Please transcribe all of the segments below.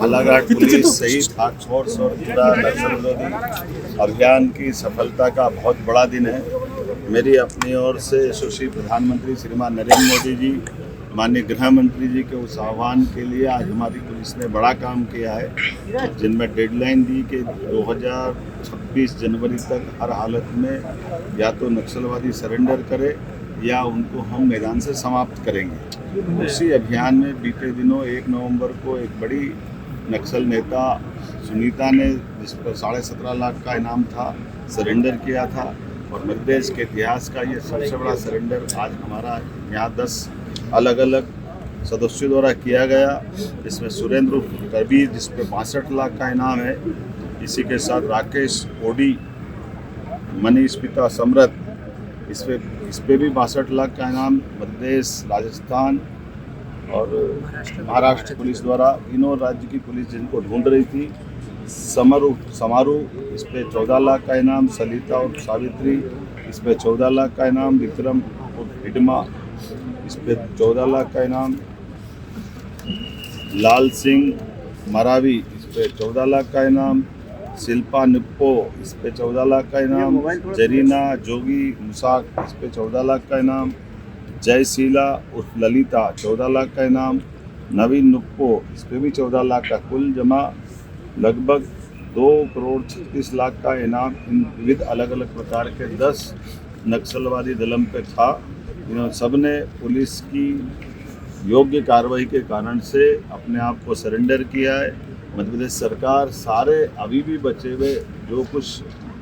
Balaghat police शहीद हाथ force और पूरा नक्सल विरोधी अभियान की सफलता का बहुत बड़ा दिन है। मेरी अपनी ओर से यशस्वी प्रधानमंत्री श्रीमान नरेंद्र मोदी जी, माननीय गृह मंत्री जी के उस आह्वान के लिए आज हमारी पुलिस ने बड़ा काम किया है, जिनमें डेडलाइन दी कि 2026 जनवरी तक हर हालत में या तो नक्सलवादी सरेंडर करे या उनको हम मैदान से समाप्त करेंगे। उसी अभियान में बीते दिनों 1 नवंबर को एक बड़ी नक्सल नेता सुनीता ने, जिस पर 17.5 लाख का इनाम था, सरेंडर किया था और मध्य प्रदेश के इतिहास का ये सबसे बड़ा सरेंडर आज हमारा यहाँ 10 अलग अलग सदस्यों द्वारा किया गया। इसमें सुरेंद्र कबीर, जिस पर 62 लाख का इनाम है, इसी के साथ राकेश ओडी, मनीष पिता समरथ, इस पे भी 62 लाख का इनाम मध्य प्रदेश, राजस्थान और महाराष्ट्र पुलिस द्वारा, तीनों राज्य की पुलिस जिनको ढूंढ रही थी। समारोह, इस पे 14 लाख का इनाम, सलिता और सावित्री, इस पे 14 लाख का इनाम, विक्रम और हिडमा, इस पे 14 लाख का इनाम, लाल सिंह मरावी, इस पे 14 लाख का इनाम, शिल्पा निप्पो, इस पे 14 लाख का इनाम, जरीना जोगी मुसाक, इस पे 14 लाख का इनाम, जयशीला उर्फ ललिता 14 लाख का इनाम, नवीन नुप्पो, इस पे भी 14 लाख का, कुल जमा लगभग 2 करोड़ 36 लाख का इनाम इन विविध अलग अलग प्रकार के 10 नक्सलवादी दलम पे था। इन्होंने सब ने पुलिस की योग्य कार्रवाई के कारण से अपने आप को सरेंडर किया है। मध्य प्रदेश सरकार सारे अभी भी बचे हुए जो कुछ,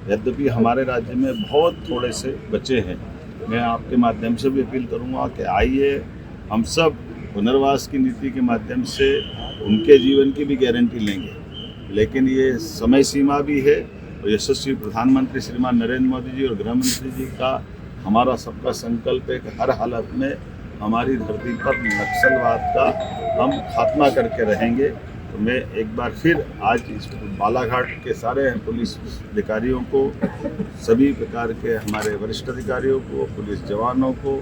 यद्यपि हमारे राज्य में बहुत थोड़े से बचे हैं, मैं आपके माध्यम से भी अपील करूंगा कि आइए हम सब पुनर्वास की नीति के माध्यम से उनके जीवन की भी गारंटी लेंगे, लेकिन ये समय सीमा भी है और यशस्वी प्रधानमंत्री श्रीमान नरेंद्र मोदी जी और गृह मंत्री जी का हमारा सबका संकल्प है कि हर हालत में हमारी धरती पर नक्सलवाद का हम खात्मा करके रहेंगे। तो मैं एक बार फिर आज इस बालाघाट के सारे पुलिस अधिकारियों को, सभी प्रकार के हमारे वरिष्ठ अधिकारियों को, पुलिस जवानों को,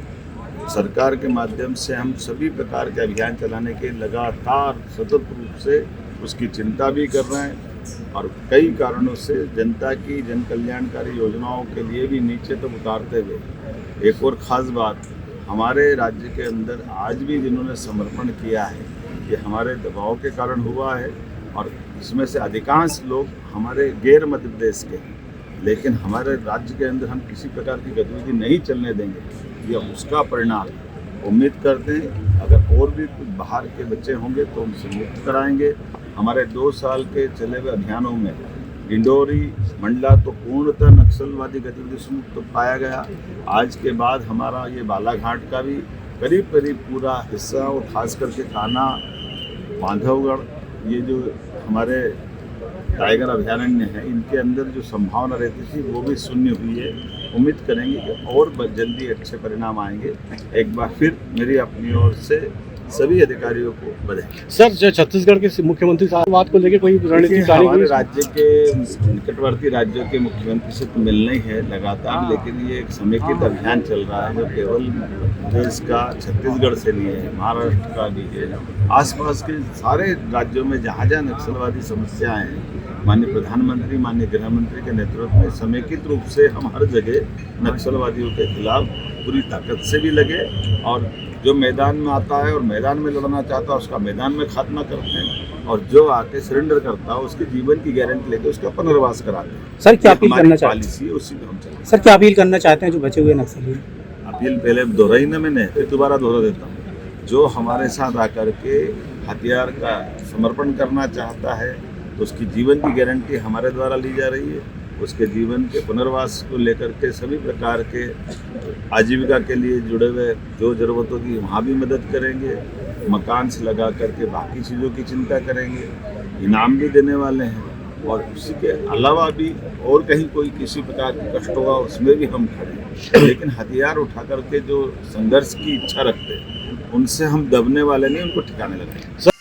सरकार के माध्यम से हम सभी प्रकार के अभियान चलाने के लगातार सतत रूप से उसकी चिंता भी कर रहे हैं और कई कारणों से जनता की जन कल्याणकारी योजनाओं के लिए भी नीचे तक उतारते हुए। एक और ख़ास बात, हमारे राज्य के अंदर आज भी जिन्होंने समर्पण किया है, ये हमारे दबाव के कारण हुआ है और इसमें से अधिकांश लोग हमारे गैर मध्य प्रदेश के हैं, लेकिन हमारे राज्य के अंदर हम किसी प्रकार की गतिविधि नहीं चलने देंगे, यह उसका परिणाम। उम्मीद करते हैं अगर और भी कुछ बाहर के बच्चे होंगे तो उनसे मुक्त कराएंगे। हमारे 2 साल के चले हुए अभियानों में डिंडोरी मंडला तो पूर्णतः नक्सलवादी गतिविधि से मुक्त पाया गया। आज के बाद हमारा ये बालाघाट का भी करीब पूरा हिस्सा और खास करके थाना बांधवगढ़, ये जो हमारे टाइगर अभयारण्य है, इनके अंदर जो संभावना रहती थी वो भी शून्य हुई है। उम्मीद करेंगे कि और जल्दी अच्छे परिणाम आएंगे। एक बार फिर मेरी अपनी ओर से सभी अधिकारियों को बधाई। सर, जो छत्तीसगढ़ के मुख्यमंत्री साहब बात को लेकर कोई रणनीति, हमारे राज्य के निकटवर्ती राज्यों के मुख्यमंत्री से तो मिलना ही है लगातार, लेकिन ये एक समेकित अभियान चल रहा है जो केवल देश का छत्तीसगढ़ से नहीं है, महाराष्ट्र का भी है, आसपास के सारे राज्यों में जहाँ जहाँ नक्सलवादी समस्याएं हैं, माननीय प्रधानमंत्री, माननीय गृह मंत्री के नेतृत्व में समेकित रूप से हम हर जगह नक्सलवादियों के खिलाफ पूरी ताकत से भी लगे और जो मैदान में आता है और मैदान में लड़ना चाहता है उसका मैदान में खात्मा करते हैं और जो आके सरेंडर करता है उसके जीवन की गारंटी लेके उसका पुनर्वास कराते हैं। सर, क्या अपील करना चाहते हैं? उसी में हम चलते। सर, क्या अपील करना चाहते हैं जो बचे हुए नक्सली? अपील पहले दोहराई ना मैंने, फिर दोबारा दोहरा देता हूँ। जो हमारे साथ आकर के हथियार का समर्पण करना चाहता है तो उसकी जीवन की गारंटी हमारे द्वारा ली जा रही है। उसके जीवन के पुनर्वास को लेकर के सभी प्रकार के आजीविका के लिए जुड़े हुए जो ज़रूरत होगी वहाँ भी मदद करेंगे, मकान से लगा करके बाकी चीज़ों की चिंता करेंगे, इनाम भी देने वाले हैं और उसी के अलावा भी और कहीं कोई किसी प्रकार की कष्ट होगा उसमें भी हम खड़े हैं। लेकिन हथियार उठा करके जो संघर्ष की इच्छा रखते हैं उनसे हम दबने वाले नहीं, उनको ठिकाने लगे।